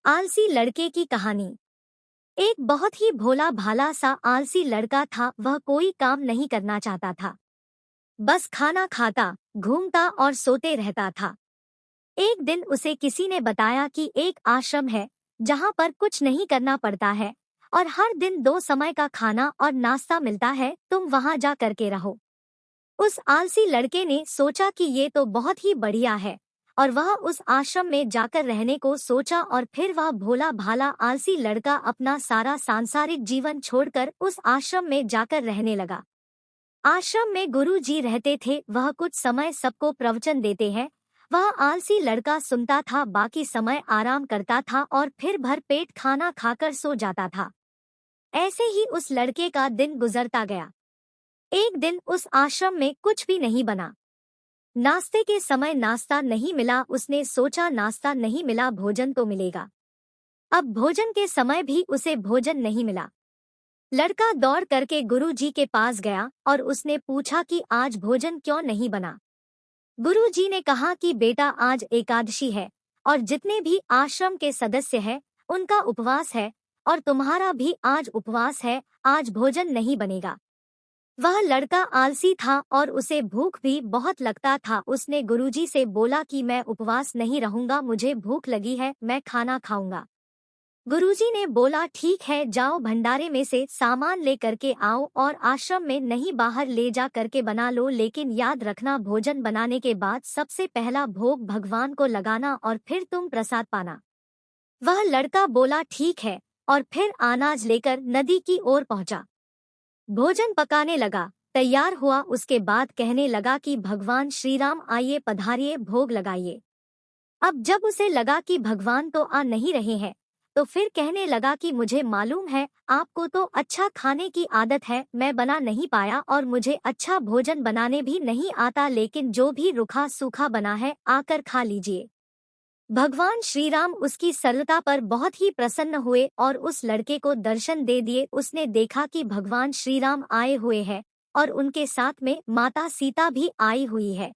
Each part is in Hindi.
आलसी लड़के की कहानी। एक बहुत ही भोला भाला सा आलसी लड़का था। वह कोई काम नहीं करना चाहता था, बस खाना खाता, घूमता और सोते रहता था। एक दिन उसे किसी ने बताया कि एक आश्रम है जहाँ पर कुछ नहीं करना पड़ता है और हर दिन 2 समय का खाना और नाश्ता मिलता है, तुम वहाँ जा करके रहो। उस आलसी लड़के ने सोचा कि ये तो बहुत ही बढ़िया है और वह उस आश्रम में जाकर रहने को सोचा। और फिर वह भोला भाला आलसी लड़का अपना सारा सांसारिक जीवन छोड़कर उस आश्रम में जाकर रहने लगा। आश्रम में गुरु जी रहते थे, वह कुछ समय सबको प्रवचन देते हैं। वह आलसी लड़का सुनता था, बाकी समय आराम करता था और फिर भर पेट खाना खाकर सो जाता था। ऐसे ही उस लड़के का दिन गुजरता गया। एक दिन उस आश्रम में कुछ भी नहीं बना। नाश्ते के समय नाश्ता नहीं मिला। उसने सोचा नाश्ता नहीं मिला, भोजन तो मिलेगा। अब भोजन के समय भी उसे भोजन नहीं मिला। लड़का दौड़ करके गुरु जी के पास गया और उसने पूछा कि आज भोजन क्यों नहीं बना। गुरु जी ने कहा कि बेटा, आज एकादशी है और जितने भी आश्रम के सदस्य हैं उनका उपवास है और तुम्हारा भी आज उपवास है, आज भोजन नहीं बनेगा। वह लड़का आलसी था और उसे भूख भी बहुत लगता था। उसने गुरुजी से बोला कि मैं उपवास नहीं रहूंगा, मुझे भूख लगी है, मैं खाना खाऊंगा। गुरुजी ने बोला ठीक है, जाओ भंडारे में से सामान ले करके आओ और आश्रम में नहीं बाहर ले जा करके बना लो, लेकिन याद रखना भोजन बनाने के बाद सबसे पहला भोग भगवान को लगाना और फिर तुम प्रसाद पाना। वह लड़का बोला ठीक है और फिर अनाज लेकर नदी की ओर पहुंचा। भोजन पकाने लगा, तैयार हुआ, उसके बाद कहने लगा कि भगवान श्री राम आइए, पधारिए, भोग लगाइए। अब जब उसे लगा कि भगवान तो आ नहीं रहे हैं, तो फिर कहने लगा कि मुझे मालूम है आपको तो अच्छा खाने की आदत है, मैं बना नहीं पाया और मुझे अच्छा भोजन बनाने भी नहीं आता, लेकिन जो भी रूखा सूखा बना है आकर खा लीजिए। भगवान श्री राम उसकी सरलता पर बहुत ही प्रसन्न हुए और उस लड़के को दर्शन दे दिए। उसने देखा कि भगवान श्री राम आए हुए हैं और उनके साथ में माता सीता भी आई हुई है।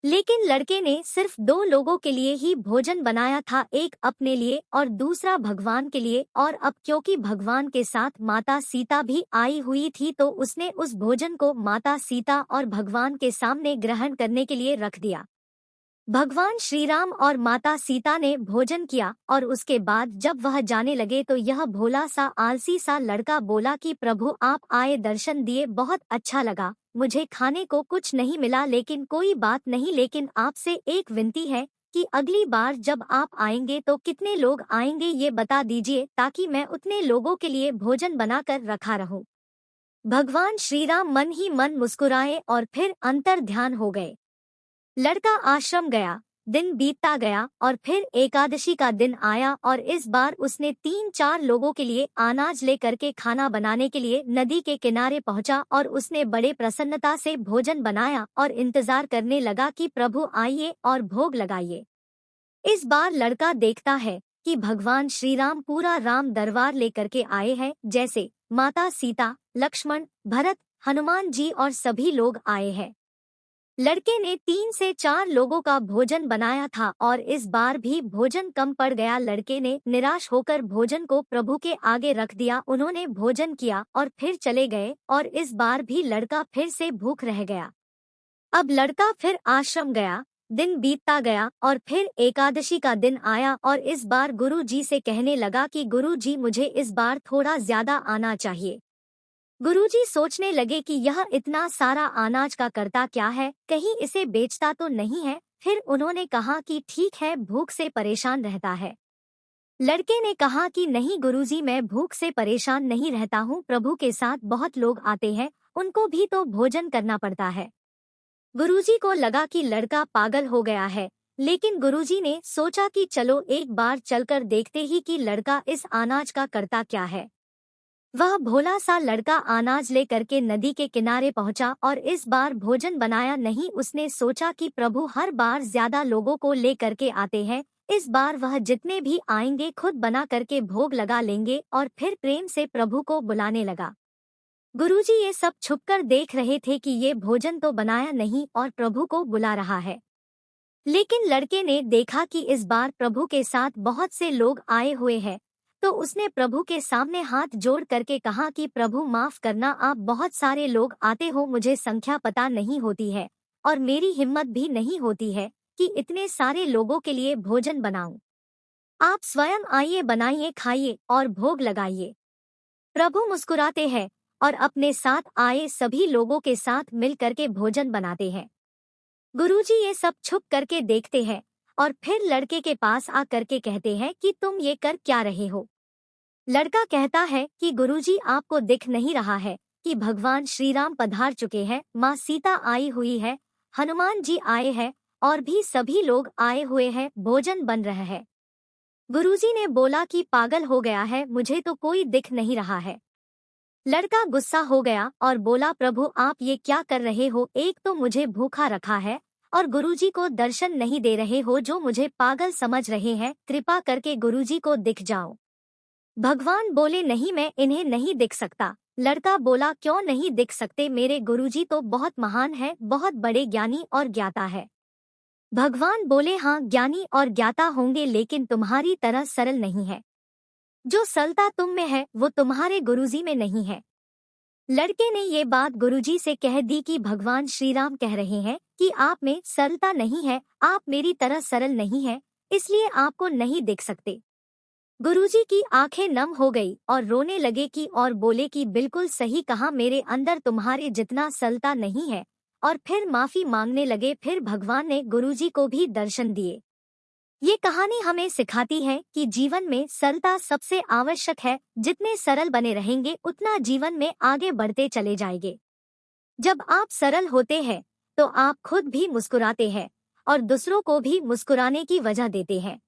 लेकिन लड़के ने सिर्फ 2 लोगों के लिए ही भोजन बनाया था, एक अपने लिए और दूसरा भगवान के लिए। और अब क्योंकि भगवान के साथ माता सीता भी आई हुई थी, तो उसने उस भोजन को माता सीता और भगवान के सामने ग्रहण करने के लिए रख दिया। भगवान श्री राम और माता सीता ने भोजन किया और उसके बाद जब वह जाने लगे तो यह भोला सा आलसी सा लड़का बोला कि प्रभु आप आए, दर्शन दिए, बहुत अच्छा लगा, मुझे खाने को कुछ नहीं मिला, लेकिन कोई बात नहीं, लेकिन आपसे एक विनती है कि अगली बार जब आप आएंगे तो कितने लोग आएंगे ये बता दीजिए, ताकि मैं उतने लोगों के लिए भोजन बनाकर रखा रहूं। भगवान श्री राम मन ही मन मुस्कुराए और फिर अंतर ध्यान हो गए। लड़का आश्रम गया, दिन बीतता गया और फिर एकादशी का दिन आया और इस बार उसने 3-4 लोगों के लिए अनाज ले करके खाना बनाने के लिए नदी के किनारे पहुंचा और उसने बड़े प्रसन्नता से भोजन बनाया और इंतजार करने लगा कि प्रभु आइए और भोग लगाइए। इस बार लड़का देखता है कि भगवान श्री राम पूरा राम दरबार लेकर के आए हैं, जैसे माता सीता, लक्ष्मण, भरत, हनुमान जी और सभी लोग आए हैं। लड़के ने 3 से 4 लोगों का भोजन बनाया था और इस बार भी भोजन कम पड़ गया। लड़के ने निराश होकर भोजन को प्रभु के आगे रख दिया। उन्होंने भोजन किया और फिर चले गए और इस बार भी लड़का फिर से भूख रह गया। अब लड़का फिर आश्रम गया, दिन बीतता गया और फिर एकादशी का दिन आया और इस बार गुरु जी से कहने लगा कि गुरु जी मुझे इस बार थोड़ा ज्यादा आना चाहिए। गुरुजी सोचने लगे कि यह इतना सारा अनाज का करता क्या है, कहीं इसे बेचता तो नहीं है। फिर उन्होंने कहा कि ठीक है, भूख से परेशान रहता है। लड़के ने कहा कि नहीं गुरुजी, मैं भूख से परेशान नहीं रहता हूँ, प्रभु के साथ बहुत लोग आते हैं, उनको भी तो भोजन करना पड़ता है। गुरुजी को लगा कि लड़का पागल हो गया है, लेकिन गुरुजी ने सोचा कि चलो एक बार चलकर देखते ही कि लड़का इस अनाज का करता क्या है। वह भोला सा लड़का अनाज ले करके नदी के किनारे पहुंचा और इस बार भोजन बनाया नहीं। उसने सोचा कि प्रभु हर बार ज्यादा लोगों को ले करके आते हैं, इस बार वह जितने भी आएंगे खुद बना करके भोग लगा लेंगे और फिर प्रेम से प्रभु को बुलाने लगा। गुरुजी ये सब छुपकर देख रहे थे कि ये भोजन तो बनाया नहीं और प्रभु को बुला रहा है। लेकिन लड़के ने देखा कि इस बार प्रभु के साथ बहुत से लोग आए हुए हैं, तो उसने प्रभु के सामने हाथ जोड़ करके कहा कि प्रभु माफ करना, आप बहुत सारे लोग आते हो, मुझे संख्या पता नहीं होती है और मेरी हिम्मत भी नहीं होती है कि इतने सारे लोगों के लिए भोजन बनाऊं। आप स्वयं आइए, बनाइए, खाइए और भोग लगाइए। प्रभु मुस्कुराते हैं और अपने साथ आए सभी लोगों के साथ मिल करके भोजन बनाते हैं। गुरुजी ये सब छुप करके देखते हैं और फिर लड़के के पास आ करके कहते हैं कि तुम ये कर क्या रहे हो। लड़का कहता है कि गुरुजी, आपको दिख नहीं रहा है कि भगवान श्री राम पधार चुके हैं, माँ सीता आई हुई है, हनुमान जी आए हैं और भी सभी लोग आए हुए हैं, भोजन बन रहा है। गुरुजी ने बोला कि पागल हो गया है, मुझे तो कोई दिख नहीं रहा है। लड़का गुस्सा हो गया और बोला, प्रभु आप ये क्या कर रहे हो, एक तो मुझे भूखा रखा है और गुरुजी को दर्शन नहीं दे रहे हो, जो मुझे पागल समझ रहे हैं, कृपा करके गुरुजी को दिख जाओ। भगवान बोले, नहीं, मैं इन्हें नहीं दिख सकता। लड़का बोला, क्यों नहीं दिख सकते, मेरे गुरुजी तो बहुत महान है, बहुत बड़े ज्ञानी और ज्ञाता है। भगवान बोले, हाँ ज्ञानी और ज्ञाता होंगे, लेकिन तुम्हारी तरह सरल नहीं है। जो सरलता तुम में है वो तुम्हारे गुरुजी में नहीं है। लड़के ने ये बात गुरुजी से कह दी कि भगवान श्री राम कह रहे हैं कि आप में सरलता नहीं है, आप मेरी तरह सरल नहीं है, इसलिए आपको नहीं देख सकते। गुरुजी की आंखें नम हो गई और रोने लगे कि और बोले कि बिल्कुल सही कहा, मेरे अंदर तुम्हारे जितना सरलता नहीं है, और फिर माफी मांगने लगे। फिर भगवान ने गुरुजी को भी दर्शन दिए। ये कहानी हमें सिखाती है कि जीवन में सरलता सबसे आवश्यक है। जितने सरल बने रहेंगे उतना जीवन में आगे बढ़ते चले जाएंगे। जब आप सरल होते हैं तो आप खुद भी मुस्कुराते हैं और दूसरों को भी मुस्कुराने की वजह देते हैं।